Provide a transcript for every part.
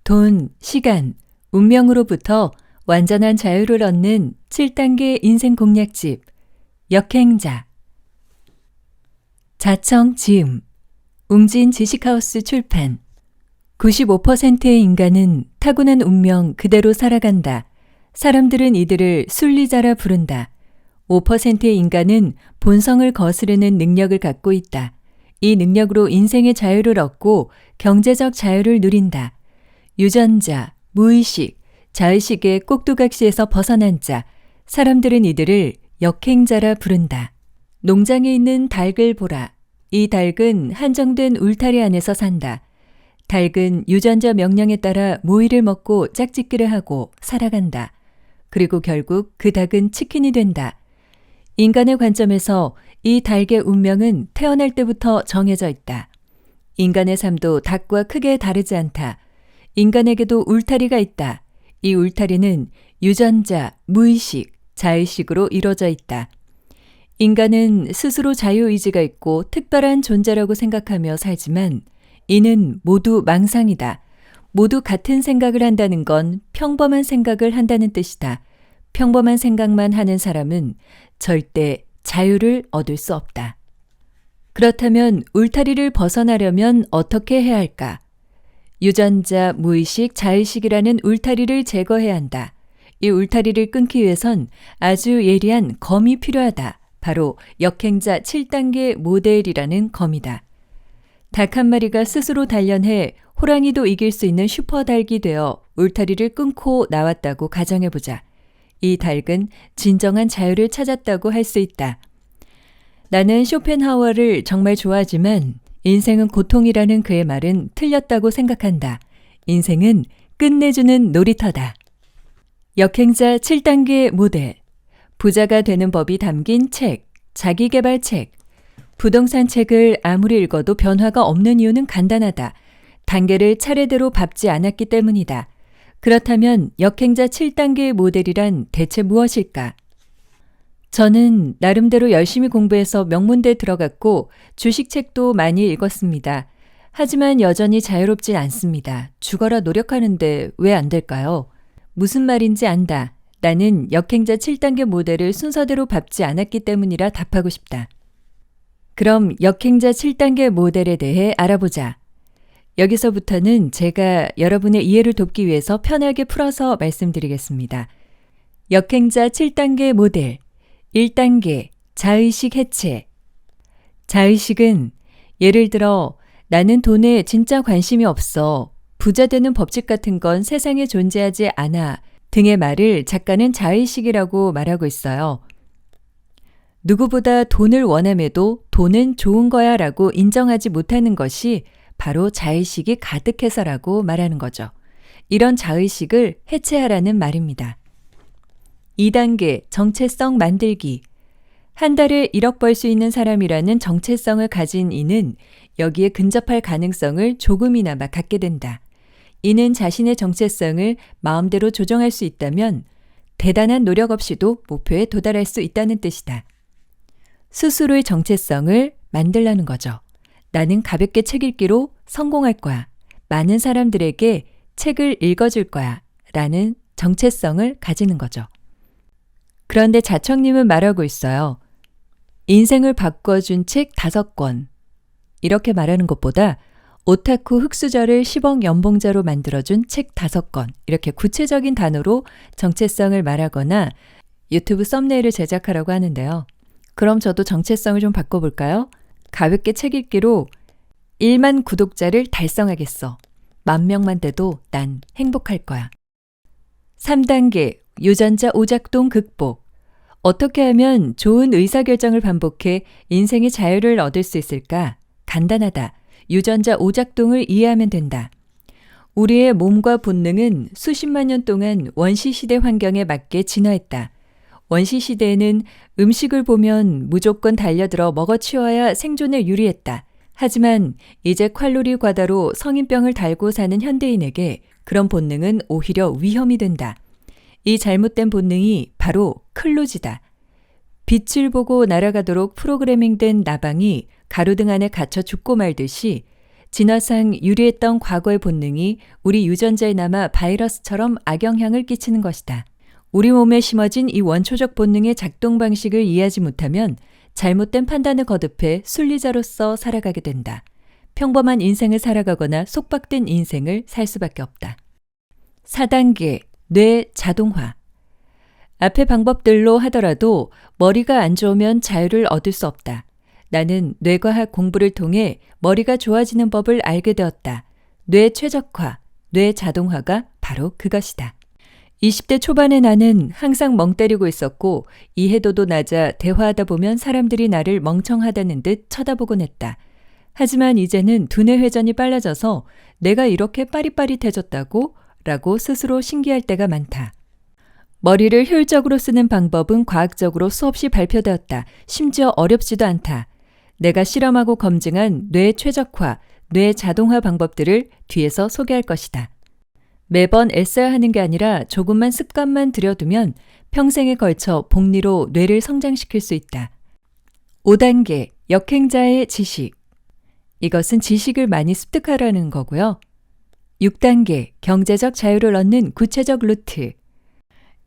돈, 시간, 운명으로부터 완전한 자유를 얻는 7단계 인생 공략집, 역행자. 자청 지음, 웅진 지식하우스 출판. 95%의 인간은 타고난 운명 그대로 살아간다. 사람들은 이들을 순리자라 부른다. 5%의 인간은 본성을 거스르는 능력을 갖고 있다. 이 능력으로 인생의 자유를 얻고 경제적 자유를 누린다. 유전자, 무의식, 자의식의 꼭두각시에서 벗어난 자, 사람들은 이들을 역행자라 부른다. 농장에 있는 닭을 보라. 이 닭은 한정된 울타리 안에서 산다. 닭은 유전자 명령에 따라 모이를 먹고 짝짓기를 하고 살아간다. 그리고 결국 그 닭은 치킨이 된다. 인간의 관점에서 이 닭의 운명은 태어날 때부터 정해져 있다. 인간의 삶도 닭과 크게 다르지 않다. 인간에게도 울타리가 있다. 이 울타리는 유전자, 무의식, 자의식으로 이루어져 있다. 인간은 스스로 자유의지가 있고 특별한 존재라고 생각하며 살지만 이는 모두 망상이다. 모두 같은 생각을 한다는 건 평범한 생각을 한다는 뜻이다. 평범한 생각만 하는 사람은 절대 자유를 얻을 수 없다. 그렇다면 울타리를 벗어나려면 어떻게 해야 할까? 유전자, 무의식, 자의식이라는 울타리를 제거해야 한다. 이 울타리를 끊기 위해선 아주 예리한 검이 필요하다. 바로 역행자 7단계 모델이라는 검이다. 닭 한 마리가 스스로 단련해 호랑이도 이길 수 있는 슈퍼닭이 되어 울타리를 끊고 나왔다고 가정해보자. 이 닭은 진정한 자유를 찾았다고 할 수 있다. 나는 쇼펜하우어를 정말 좋아하지만 인생은 고통이라는 그의 말은 틀렸다고 생각한다. 인생은 끝내주는 놀이터다. 역행자 7단계 모델. 부자가 되는 법이 담긴 책, 자기계발 책. 부동산 책을 아무리 읽어도 변화가 없는 이유는 간단하다. 단계를 차례대로 밟지 않았기 때문이다. 그렇다면 역행자 7단계 모델이란 대체 무엇일까? 저는 나름대로 열심히 공부해서 명문대에 들어갔고 주식책도 많이 읽었습니다. 하지만 여전히 자유롭진 않습니다. 죽어라 노력하는데 왜 안 될까요? 무슨 말인지 안다. 나는 역행자 7단계 모델을 순서대로 밟지 않았기 때문이라 답하고 싶다. 그럼 역행자 7단계 모델에 대해 알아보자. 여기서부터는 제가 여러분의 이해를 돕기 위해서 편하게 풀어서 말씀드리겠습니다. 역행자 7단계 모델. 1단계 자의식 해체. 자의식은 예를 들어 나는 돈에 진짜 관심이 없어. 부자 되는 법칙 같은 건 세상에 존재하지 않아. 등의 말을 작가는 자의식이라고 말하고 있어요. 누구보다 돈을 원함에도 돈은 좋은 거야 라고 인정하지 못하는 것이 바로 자의식이 가득해서라고 말하는 거죠. 이런 자의식을 해체하라는 말입니다. 2단계 정체성 만들기. 한 달에 1억 벌 수 있는 사람이라는 정체성을 가진 이는 여기에 근접할 가능성을 조금이나마 갖게 된다. 이는 자신의 정체성을 마음대로 조정할 수 있다면 대단한 노력 없이도 목표에 도달할 수 있다는 뜻이다. 스스로의 정체성을 만들라는 거죠. 나는 가볍게 책 읽기로 성공할 거야. 많은 사람들에게 책을 읽어줄 거야. 라는 정체성을 가지는 거죠. 그런데 자청님은 말하고 있어요. 인생을 바꿔준 책 5권. 이렇게 말하는 것보다 오타쿠 흑수저를 10억 연봉자로 만들어준 책 5권. 이렇게 구체적인 단어로 정체성을 말하거나 유튜브 썸네일을 제작하라고 하는데요. 그럼 저도 정체성을 좀 바꿔볼까요? 가볍게 책 읽기로 1만 구독자를 달성하겠어. 10,000명만 돼도 난 행복할 거야. 3단계 유전자 오작동 극복. 어떻게 하면 좋은 의사결정을 반복해 인생의 자유를 얻을 수 있을까? 간단하다. 유전자 오작동을 이해하면 된다. 우리의 몸과 본능은 수십만 년 동안 원시시대 환경에 맞게 진화했다. 원시시대에는 음식을 보면 무조건 달려들어 먹어치워야 생존에 유리했다. 하지만 이제 칼로리 과다로 성인병을 달고 사는 현대인에게 그런 본능은 오히려 위험이 된다. 이 잘못된 본능이 바로 클로즈다. 빛을 보고 날아가도록 프로그래밍된 나방이 가로등 안에 갇혀 죽고 말듯이 진화상 유리했던 과거의 본능이 우리 유전자에 남아 바이러스처럼 악영향을 끼치는 것이다. 우리 몸에 심어진 이 원초적 본능의 작동 방식을 이해하지 못하면 잘못된 판단을 거듭해 순리자로서 살아가게 된다. 평범한 인생을 살아가거나 속박된 인생을 살 수밖에 없다. 4단계, 뇌 자동화. 앞의 방법들로 하더라도 머리가 안 좋으면 자유를 얻을 수 없다. 나는 뇌과학 공부를 통해 머리가 좋아지는 법을 알게 되었다. 뇌 최적화, 뇌 자동화가 바로 그것이다. 20대 초반의 나는 항상 멍 때리고 있었고 이해도도 낮아 대화하다 보면 사람들이 나를 멍청하다는 듯 쳐다보곤 했다. 하지만 이제는 두뇌 회전이 빨라져서 내가 이렇게 빠릿빠릿해졌다고? 라고 스스로 신기할 때가 많다. 머리를 효율적으로 쓰는 방법은 과학적으로 수없이 발표되었다. 심지어 어렵지도 않다. 내가 실험하고 검증한 뇌 최적화, 뇌 자동화 방법들을 뒤에서 소개할 것이다. 매번 애써야 하는 게 아니라 조금만 습관만 들여두면 평생에 걸쳐 복리로 뇌를 성장시킬 수 있다. 5단계, 역행자의 지식. 이것은 지식을 많이 습득하라는 거고요. 6단계, 경제적 자유를 얻는 구체적 루트.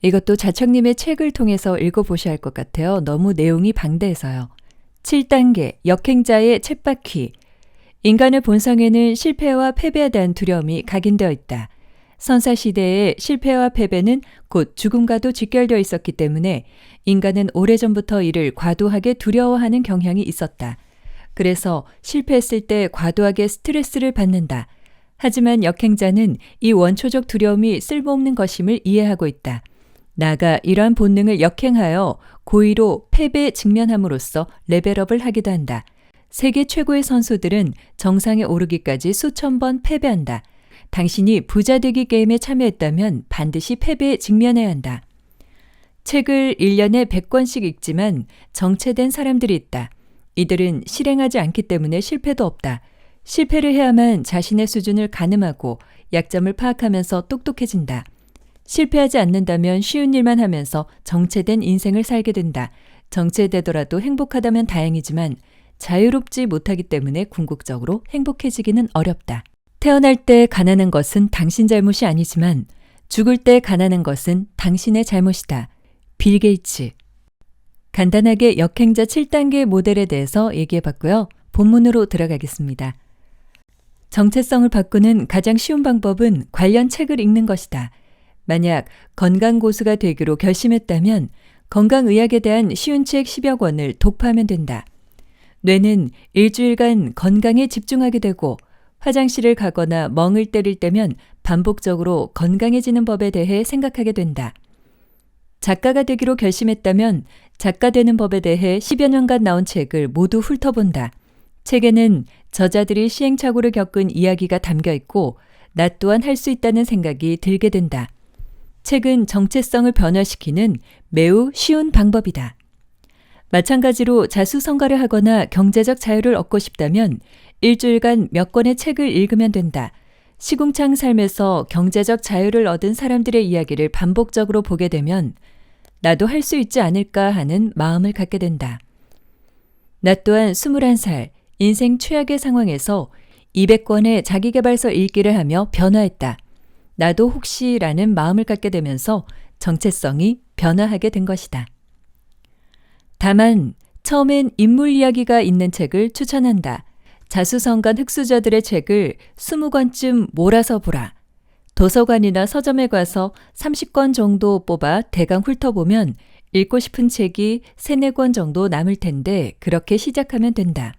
이것도 자청님의 책을 통해서 읽어보셔야 할 것 같아요. 너무 내용이 방대해서요. 7단계, 역행자의 쳇바퀴. 인간의 본성에는 실패와 패배에 대한 두려움이 각인되어 있다. 선사시대의 실패와 패배는 곧 죽음과도 직결되어 있었기 때문에 인간은 오래전부터 이를 과도하게 두려워하는 경향이 있었다. 그래서 실패했을 때 과도하게 스트레스를 받는다. 하지만 역행자는 이 원초적 두려움이 쓸모없는 것임을 이해하고 있다. 나아가 이러한 본능을 역행하여 고의로 패배에 직면함으로써 레벨업을 하기도 한다. 세계 최고의 선수들은 정상에 오르기까지 수천 번 패배한다. 당신이 부자 되기 게임에 참여했다면 반드시 패배에 직면해야 한다. 책을 1년에 100권씩 읽지만 정체된 사람들이 있다. 이들은 실행하지 않기 때문에 실패도 없다. 실패를 해야만 자신의 수준을 가늠하고 약점을 파악하면서 똑똑해진다. 실패하지 않는다면 쉬운 일만 하면서 정체된 인생을 살게 된다. 정체되더라도 행복하다면 다행이지만 자유롭지 못하기 때문에 궁극적으로 행복해지기는 어렵다. 태어날 때 가난한 것은 당신 잘못이 아니지만 죽을 때 가난한 것은 당신의 잘못이다. 빌 게이츠. 간단하게 역행자 7단계 모델에 대해서 얘기해봤고요. 본문으로 들어가겠습니다. 정체성을 바꾸는 가장 쉬운 방법은 관련 책을 읽는 것이다. 만약 건강고수가 되기로 결심했다면 건강의학에 대한 쉬운 책 10여 권을 독파하면 된다. 뇌는 일주일간 건강에 집중하게 되고 화장실을 가거나 멍을 때릴 때면 반복적으로 건강해지는 법에 대해 생각하게 된다. 작가가 되기로 결심했다면 작가 되는 법에 대해 10여 년간 나온 책을 모두 훑어본다. 책에는 저자들이 시행착오를 겪은 이야기가 담겨 있고 나 또한 할 수 있다는 생각이 들게 된다. 책은 정체성을 변화시키는 매우 쉬운 방법이다. 마찬가지로 자수성가를 하거나 경제적 자유를 얻고 싶다면 일주일간 몇 권의 책을 읽으면 된다. 시궁창 삶에서 경제적 자유를 얻은 사람들의 이야기를 반복적으로 보게 되면 나도 할 수 있지 않을까 하는 마음을 갖게 된다. 나 또한 21살 인생 최악의 상황에서 200권의 자기계발서 읽기를 하며 변화했다. 나도 혹시라는 마음을 갖게 되면서 정체성이 변화하게 된 것이다. 다만 처음엔 인물 이야기가 있는 책을 추천한다. 자수성가한 흑수저들의 책을 20권쯤 몰아서 보라. 도서관이나 서점에 가서 30권 정도 뽑아 대강 훑어보면 읽고 싶은 책이 3, 4권 정도 남을 텐데 그렇게 시작하면 된다.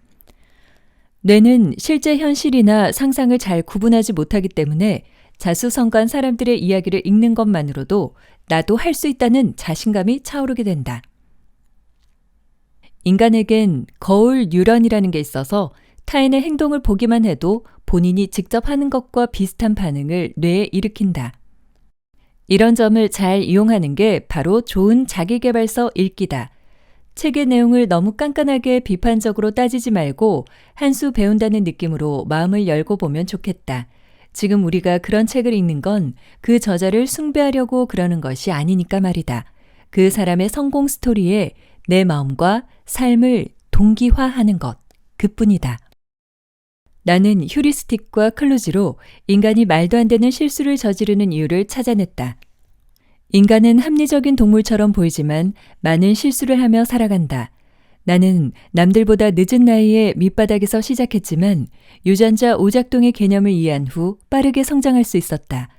뇌는 실제 현실이나 상상을 잘 구분하지 못하기 때문에 자수성가한 사람들의 이야기를 읽는 것만으로도 나도 할 수 있다는 자신감이 차오르게 된다. 인간에겐 거울 뉴런이라는 게 있어서 타인의 행동을 보기만 해도 본인이 직접 하는 것과 비슷한 반응을 뇌에 일으킨다. 이런 점을 잘 이용하는 게 바로 좋은 자기계발서 읽기다. 책의 내용을 너무 깐깐하게 비판적으로 따지지 말고 한 수 배운다는 느낌으로 마음을 열고 보면 좋겠다. 지금 우리가 그런 책을 읽는 건 그 저자를 숭배하려고 그러는 것이 아니니까 말이다. 그 사람의 성공 스토리에 내 마음과 삶을 동기화하는 것, 그뿐이다. 나는 휴리스틱과 클루즈로 인간이 말도 안 되는 실수를 저지르는 이유를 찾아냈다. 인간은 합리적인 동물처럼 보이지만 많은 실수를 하며 살아간다. 나는 남들보다 늦은 나이에 밑바닥에서 시작했지만 유전자 오작동의 개념을 이해한 후 빠르게 성장할 수 있었다.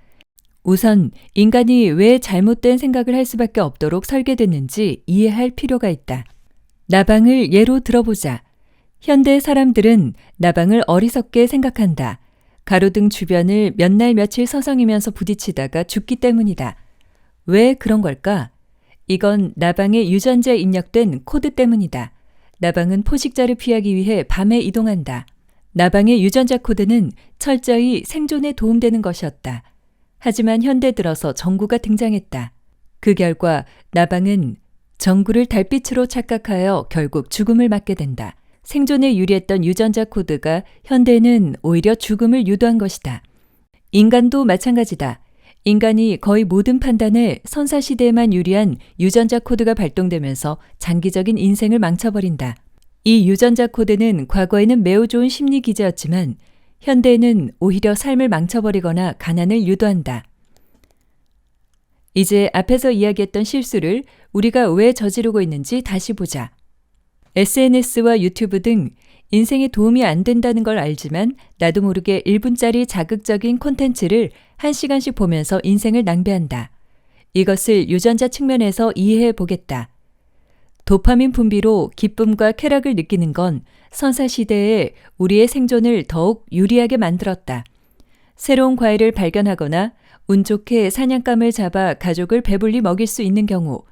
우선 인간이 왜 잘못된 생각을 할 수밖에 없도록 설계됐는지 이해할 필요가 있다. 나방을 예로 들어보자. 현대 사람들은 나방을 어리석게 생각한다. 가로등 주변을 몇 날 며칠 서성이면서 부딪히다가 죽기 때문이다. 왜 그런 걸까? 이건 나방의 유전자에 입력된 코드 때문이다. 나방은 포식자를 피하기 위해 밤에 이동한다. 나방의 유전자 코드는 철저히 생존에 도움되는 것이었다. 하지만 현대 들어서 전구가 등장했다. 그 결과 나방은 전구를 달빛으로 착각하여 결국 죽음을 맞게 된다. 생존에 유리했던 유전자 코드가 현대는 오히려 죽음을 유도한 것이다. 인간도 마찬가지다. 인간이 거의 모든 판단에 선사시대에만 유리한 유전자 코드가 발동되면서 장기적인 인생을 망쳐버린다. 이 유전자 코드는 과거에는 매우 좋은 심리 기제였지만 현대에는 오히려 삶을 망쳐버리거나 가난을 유도한다. 이제 앞에서 이야기했던 실수를 우리가 왜 저지르고 있는지 다시 보자. SNS와 유튜브 등 인생에 도움이 안 된다는 걸 알지만 나도 모르게 1분짜리 자극적인 콘텐츠를 1시간씩 보면서 인생을 낭비한다. 이것을 유전자 측면에서 이해해 보겠다. 도파민 분비로 기쁨과 쾌락을 느끼는 건 선사시대에 우리의 생존을 더욱 유리하게 만들었다. 새로운 과일을 발견하거나 운 좋게 사냥감을 잡아 가족을 배불리 먹일 수 있는 경우,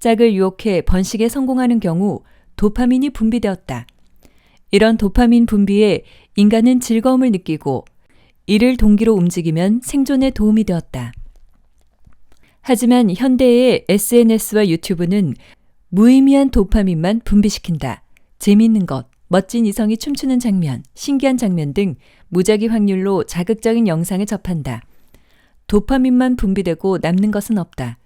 짝을 유혹해 번식에 성공하는 경우 도파민이 분비되었다. 이런 도파민 분비에 인간은 즐거움을 느끼고 이를 동기로 움직이면 생존에 도움이 되었다. 하지만 현대의 SNS와 유튜브는 무의미한 도파민만 분비시킨다. 재미있는 것, 멋진 이성이 춤추는 장면, 신기한 장면 등 무작위 확률로 자극적인 영상을 접한다. 도파민만 분비되고 남는 것은 없다.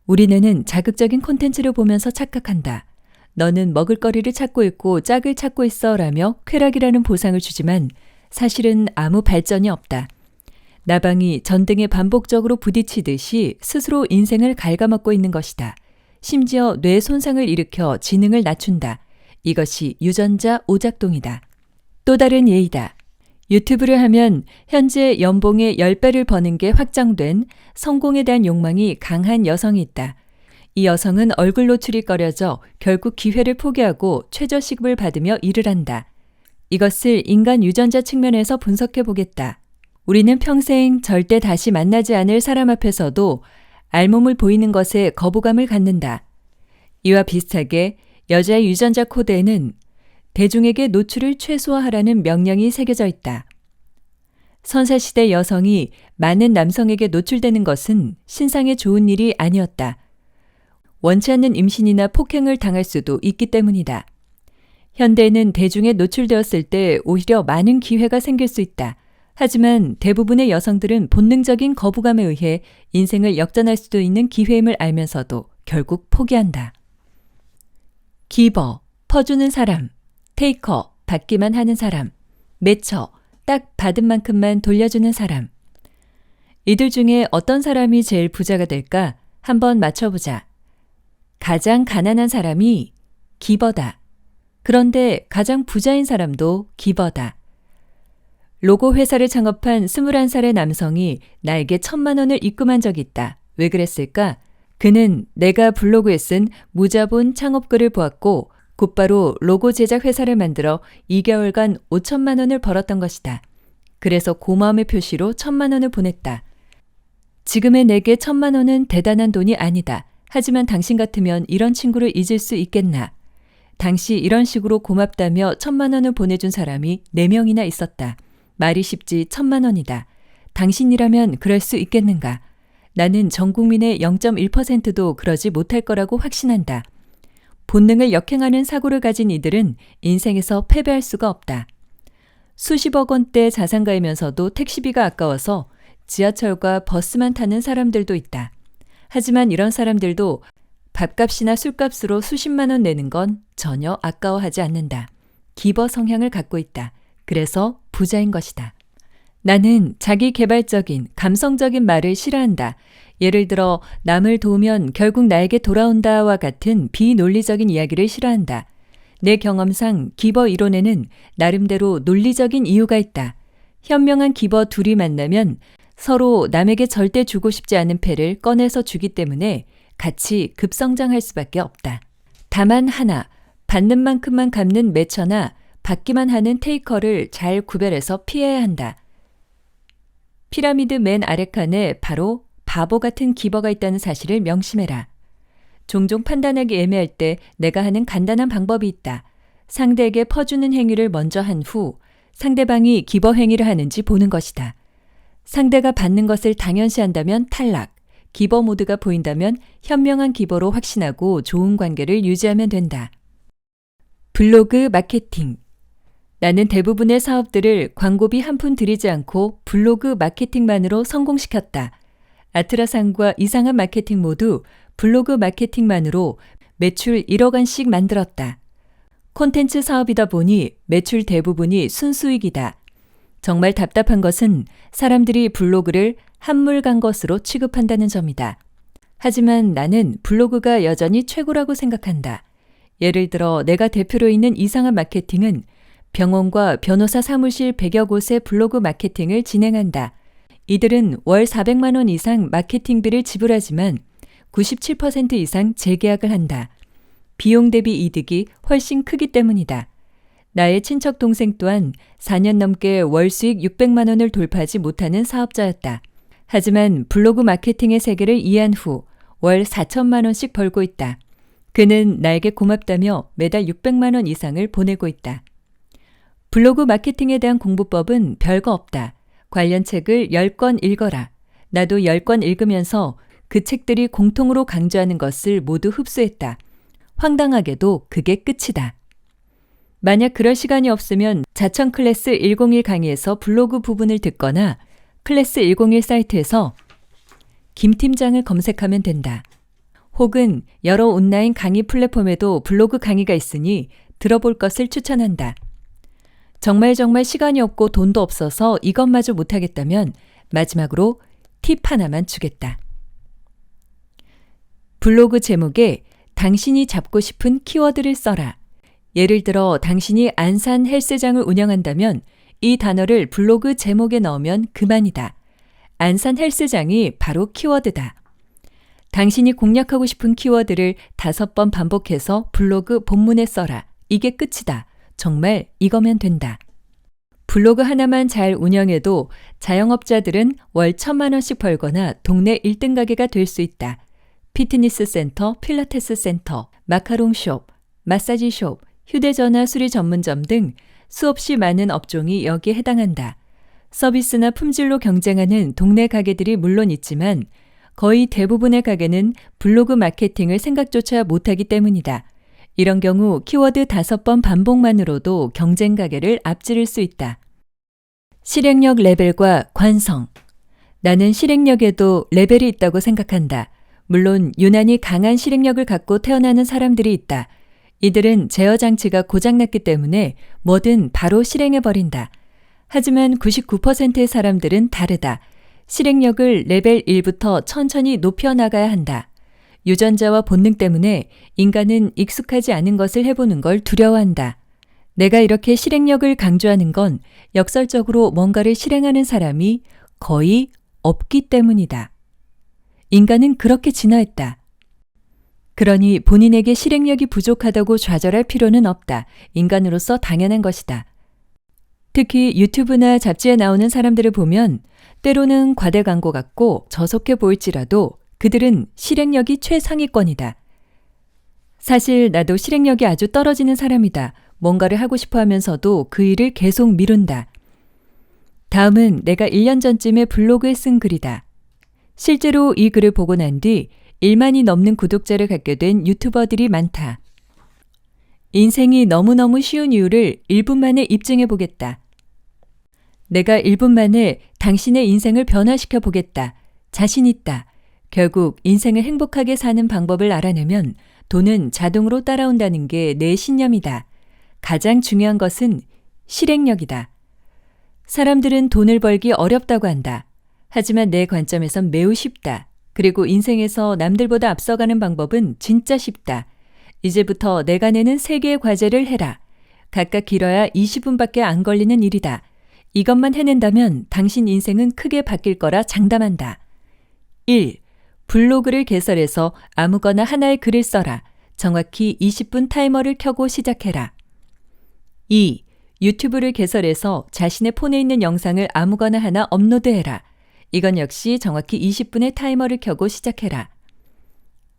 우리 뇌는 자극적인 콘텐츠를 보면서 착각한다. 너는 먹을거리를 찾고 있고 짝을 찾고 있어 라며 쾌락이라는 보상을 주지만 사실은 아무 발전이 없다. 나방이 전등에 반복적으로 부딪히듯이 스스로 인생을 갉아먹고 있는 것이다. 심지어 뇌 손상을 일으켜 지능을 낮춘다. 이것이 유전자 오작동이다. 또 다른 예이다. 유튜브를 하면 현재 연봉의 10배를 버는 게 확정된 성공에 대한 욕망이 강한 여성이 있다. 이 여성은 얼굴 노출이 꺼려져 결국 기회를 포기하고 최저시급을 받으며 일을 한다. 이것을 인간 유전자 측면에서 분석해 보겠다. 우리는 평생 절대 다시 만나지 않을 사람 앞에서도 알몸을 보이는 것에 거부감을 갖는다. 이와 비슷하게 여자의 유전자 코드에는 대중에게 노출을 최소화하라는 명령이 새겨져 있다. 선사시대 여성이 많은 남성에게 노출되는 것은 신상에 좋은 일이 아니었다. 원치 않는 임신이나 폭행을 당할 수도 있기 때문이다. 현대에는 대중에 노출되었을 때 오히려 많은 기회가 생길 수 있다. 하지만 대부분의 여성들은 본능적인 거부감에 의해 인생을 역전할 수도 있는 기회임을 알면서도 결국 포기한다. 기버, 퍼주는 사람, 테이커, 받기만 하는 사람, 매처, 딱 받은 만큼만 돌려주는 사람. 이들 중에 어떤 사람이 제일 부자가 될까? 한번 맞춰보자. 가장 가난한 사람이 기버다. 그런데 가장 부자인 사람도 기버다. 로고 회사를 창업한 21살의 남성이 나에게 1,000만 원을 입금한 적이 있다. 왜 그랬을까? 그는 내가 블로그에 쓴 무자본 창업글을 보았고 곧바로 로고 제작 회사를 만들어 2개월간 5천만 원을 벌었던 것이다. 그래서 고마움의 표시로 1,000만 원을 보냈다. 지금의 내게 1,000만 원은 대단한 돈이 아니다. 하지만 당신 같으면 이런 친구를 잊을 수 있겠나? 당시 이런 식으로 고맙다며 1,000만 원을 보내준 사람이 4명이나 있었다. 말이 쉽지 1,000만 원이다. 당신이라면 그럴 수 있겠는가? 나는 전 국민의 0.1%도 그러지 못할 거라고 확신한다. 본능을 역행하는 사고를 가진 이들은 인생에서 패배할 수가 없다. 수십억 원대 자산가이면서도 택시비가 아까워서 지하철과 버스만 타는 사람들도 있다. 하지만 이런 사람들도 밥값이나 술값으로 수십만 원 내는 건 전혀 아까워하지 않는다. 기버 성향을 갖고 있다. 그래서 부자인 것이다. 나는 자기 개발적인, 감성적인 말을 싫어한다. 예를 들어 남을 도우면 결국 나에게 돌아온다와 같은 비논리적인 이야기를 싫어한다. 내 경험상 기버 이론에는 나름대로 논리적인 이유가 있다. 현명한 기버 둘이 만나면 서로 남에게 절대 주고 싶지 않은 패를 꺼내서 주기 때문에 같이 급성장할 수밖에 없다. 다만 하나, 받는 만큼만 갚는 매처나 받기만 하는 테이커를 잘 구별해서 피해야 한다. 피라미드 맨 아래칸에 바로 바보 같은 기버가 있다는 사실을 명심해라. 종종 판단하기 애매할 때 내가 하는 간단한 방법이 있다. 상대에게 퍼주는 행위를 먼저 한 후 상대방이 기버 행위를 하는지 보는 것이다. 상대가 받는 것을 당연시한다면 탈락, 기버 모드가 보인다면 현명한 기버로 확신하고 좋은 관계를 유지하면 된다. 블로그 마케팅. 나는 대부분의 사업들을 광고비 한 푼 들이지 않고 블로그 마케팅만으로 성공시켰다. 아트라상과 이상한 마케팅 모두 블로그 마케팅만으로 매출 1억 원씩 만들었다. 콘텐츠 사업이다 보니 매출 대부분이 순수익이다. 정말 답답한 것은 사람들이 블로그를 한물 간 것으로 취급한다는 점이다. 하지만 나는 블로그가 여전히 최고라고 생각한다. 예를 들어 내가 대표로 있는 이상한 마케팅은 병원과 변호사 사무실 100여 곳의 블로그 마케팅을 진행한다. 이들은 월 400만 원 이상 마케팅비를 지불하지만 97% 이상 재계약을 한다. 비용 대비 이득이 훨씬 크기 때문이다. 나의 친척 동생 또한 4년 넘게 월 수익 600만 원을 돌파하지 못하는 사업자였다. 하지만 블로그 마케팅의 세계를 이해한 후 월 4천만 원씩 벌고 있다. 그는 나에게 고맙다며 매달 600만 원 이상을 보내고 있다. 블로그 마케팅에 대한 공부법은 별거 없다. 관련 책을 10권 읽어라. 나도 10권 읽으면서 그 책들이 공통으로 강조하는 것을 모두 흡수했다. 황당하게도 그게 끝이다. 만약 그럴 시간이 없으면 자천 클래스 101 강의에서 블로그 부분을 듣거나 클래스 101 사이트에서 김 팀장을 검색하면 된다. 혹은 여러 온라인 강의 플랫폼에도 블로그 강의가 있으니 들어볼 것을 추천한다. 정말 시간이 없고 돈도 없어서 이것마저 못하겠다면 마지막으로 팁 하나만 주겠다. 블로그 제목에 당신이 잡고 싶은 키워드를 써라. 예를 들어 당신이 안산 헬스장을 운영한다면 이 단어를 블로그 제목에 넣으면 그만이다. 안산 헬스장이 바로 키워드다. 당신이 공략하고 싶은 키워드를 5번 반복해서 블로그 본문에 써라. 이게 끝이다. 정말 이거면 된다. 블로그 하나만 잘 운영해도 자영업자들은 월 1,000만 원씩 벌거나 동네 1등 가게가 될 수 있다. 피트니스 센터, 필라테스 센터, 마카롱 숍, 마사지 숍, 휴대전화 수리 전문점 등 수없이 많은 업종이 여기에 해당한다. 서비스나 품질로 경쟁하는 동네 가게들이 물론 있지만 거의 대부분의 가게는 블로그 마케팅을 생각조차 못하기 때문이다. 이런 경우 키워드 5번 반복만으로도 경쟁 가게를 앞지를 수 있다. 실행력 레벨과 관성. 나는 실행력에도 레벨이 있다고 생각한다. 물론 유난히 강한 실행력을 갖고 태어나는 사람들이 있다. 이들은 제어 장치가 고장났기 때문에 뭐든 바로 실행해버린다. 하지만 99%의 사람들은 다르다. 실행력을 레벨 1부터 천천히 높여나가야 한다. 유전자와 본능 때문에 인간은 익숙하지 않은 것을 해보는 걸 두려워한다. 내가 이렇게 실행력을 강조하는 건 역설적으로 뭔가를 실행하는 사람이 거의 없기 때문이다. 인간은 그렇게 진화했다. 그러니 본인에게 실행력이 부족하다고 좌절할 필요는 없다. 인간으로서 당연한 것이다. 특히 유튜브나 잡지에 나오는 사람들을 보면 때로는 과대 광고 같고 저속해 보일지라도 그들은 실행력이 최상위권이다. 사실 나도 실행력이 아주 떨어지는 사람이다. 뭔가를 하고 싶어 하면서도 그 일을 계속 미룬다. 다음은 내가 1년 전쯤에 블로그에 쓴 글이다. 실제로 이 글을 보고 난 뒤 1만이 넘는 구독자를 갖게 된 유튜버들이 많다. 인생이 너무너무 쉬운 이유를 1분 만에 입증해 보겠다. 내가 1분 만에 당신의 인생을 변화시켜 보겠다. 자신 있다. 결국 인생을 행복하게 사는 방법을 알아내면 돈은 자동으로 따라온다는 게 내 신념이다. 가장 중요한 것은 실행력이다. 사람들은 돈을 벌기 어렵다고 한다. 하지만 내 관점에선 매우 쉽다. 그리고 인생에서 남들보다 앞서가는 방법은 진짜 쉽다. 이제부터 내가 내는 3개의 과제를 해라. 각각 길어야 20분밖에 안 걸리는 일이다. 이것만 해낸다면 당신 인생은 크게 바뀔 거라 장담한다. 1. 블로그를 개설해서 아무거나 하나의 글을 써라. 정확히 20분 타이머를 켜고 시작해라. 2. 유튜브를 개설해서 자신의 폰에 있는 영상을 아무거나 하나 업로드해라. 이건 역시 정확히 20분의 타이머를 켜고 시작해라.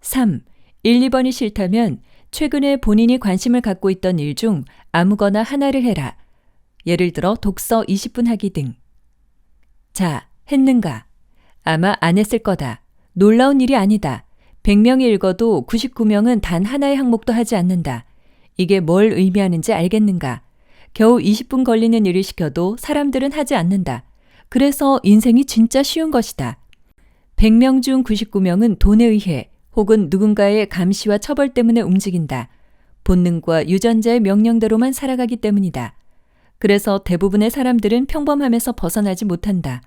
3. 1, 2번이 싫다면 최근에 본인이 관심을 갖고 있던 일 중 아무거나 하나를 해라. 예를 들어 독서 20분 하기 등. 자, 했는가? 아마 안 했을 거다. 놀라운 일이 아니다. 100명이 읽어도 99명은 단 하나의 항목도 하지 않는다. 이게 뭘 의미하는지 알겠는가? 겨우 20분 걸리는 일을 시켜도 사람들은 하지 않는다. 그래서 인생이 진짜 쉬운 것이다. 100명 중 99명은 돈에 의해 혹은 누군가의 감시와 처벌 때문에 움직인다. 본능과 유전자의 명령대로만 살아가기 때문이다. 그래서 대부분의 사람들은 평범함에서 벗어나지 못한다.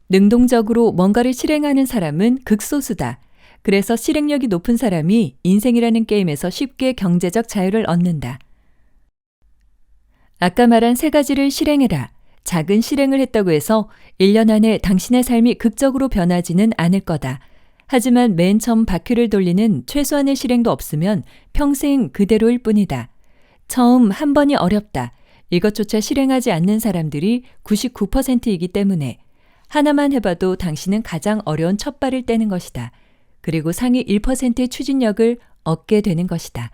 능동적으로 뭔가를 실행하는 사람은 극소수다. 그래서 실행력이 높은 사람이 인생이라는 게임에서 쉽게 경제적 자유를 얻는다. 아까 말한 3가지를 실행해라. 작은 실행을 했다고 해서 1년 안에 당신의 삶이 극적으로 변하지는 않을 거다. 하지만 맨 처음 바퀴를 돌리는 최소한의 실행도 없으면 평생 그대로일 뿐이다. 처음 한 번이 어렵다. 이것조차 실행하지 않는 사람들이 99%이기 때문에 하나만 해봐도 당신은 가장 어려운 첫 발을 떼는 것이다. 그리고 상위 1%의 추진력을 얻게 되는 것이다.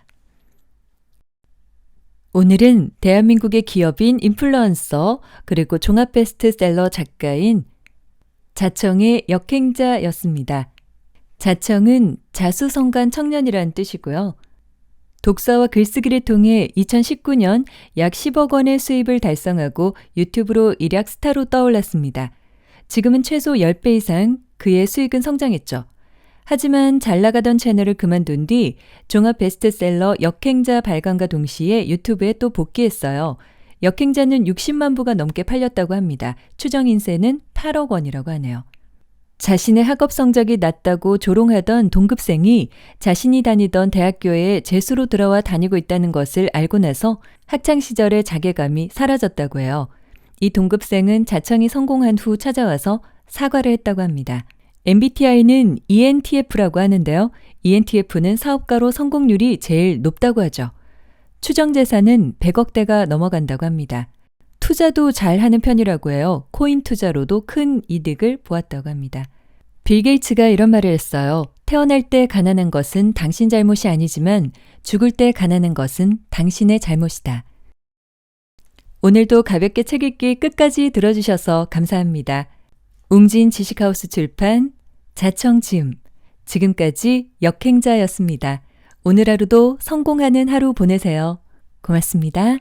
오늘은 대한민국의 기업인 인플루언서 그리고 종합 베스트셀러 작가인 자청의 역행자였습니다. 자청은 자수성가한 청년이라는 뜻이고요. 독서와 글쓰기를 통해 2019년 약 10억 원의 수입을 달성하고 유튜브로 일약 스타로 떠올랐습니다. 지금은 최소 10배 이상 그의 수익은 성장했죠. 하지만 잘 나가던 채널을 그만둔 뒤 종합 베스트셀러 역행자 발간과 동시에 유튜브에 또 복귀했어요. 역행자는 60만 부가 넘게 팔렸다고 합니다. 추정 인세는 8억 원이라고 하네요. 자신의 학업 성적이 낮다고 조롱하던 동급생이 자신이 다니던 대학교에 재수로 들어와 다니고 있다는 것을 알고 나서 학창시절의 자괴감이 사라졌다고 해요. 이 동급생은 자청이 성공한 후 찾아와서 사과를 했다고 합니다. MBTI는 ENTF라고 하는데요. ENTF는 사업가로 성공률이 제일 높다고 하죠. 추정 재산은 100억대가 넘어간다고 합니다. 투자도 잘하는 편이라고 해요. 코인 투자로도 큰 이득을 보았다고 합니다. 빌 게이츠가 이런 말을 했어요. 태어날 때 가난한 것은 당신 잘못이 아니지만 죽을 때 가난한 것은 당신의 잘못이다. 오늘도 가볍게 책 읽기 끝까지 들어주셔서 감사합니다. 웅진 지식하우스 출판 자청지음 지금까지 역행자였습니다. 오늘 하루도 성공하는 하루 보내세요. 고맙습니다.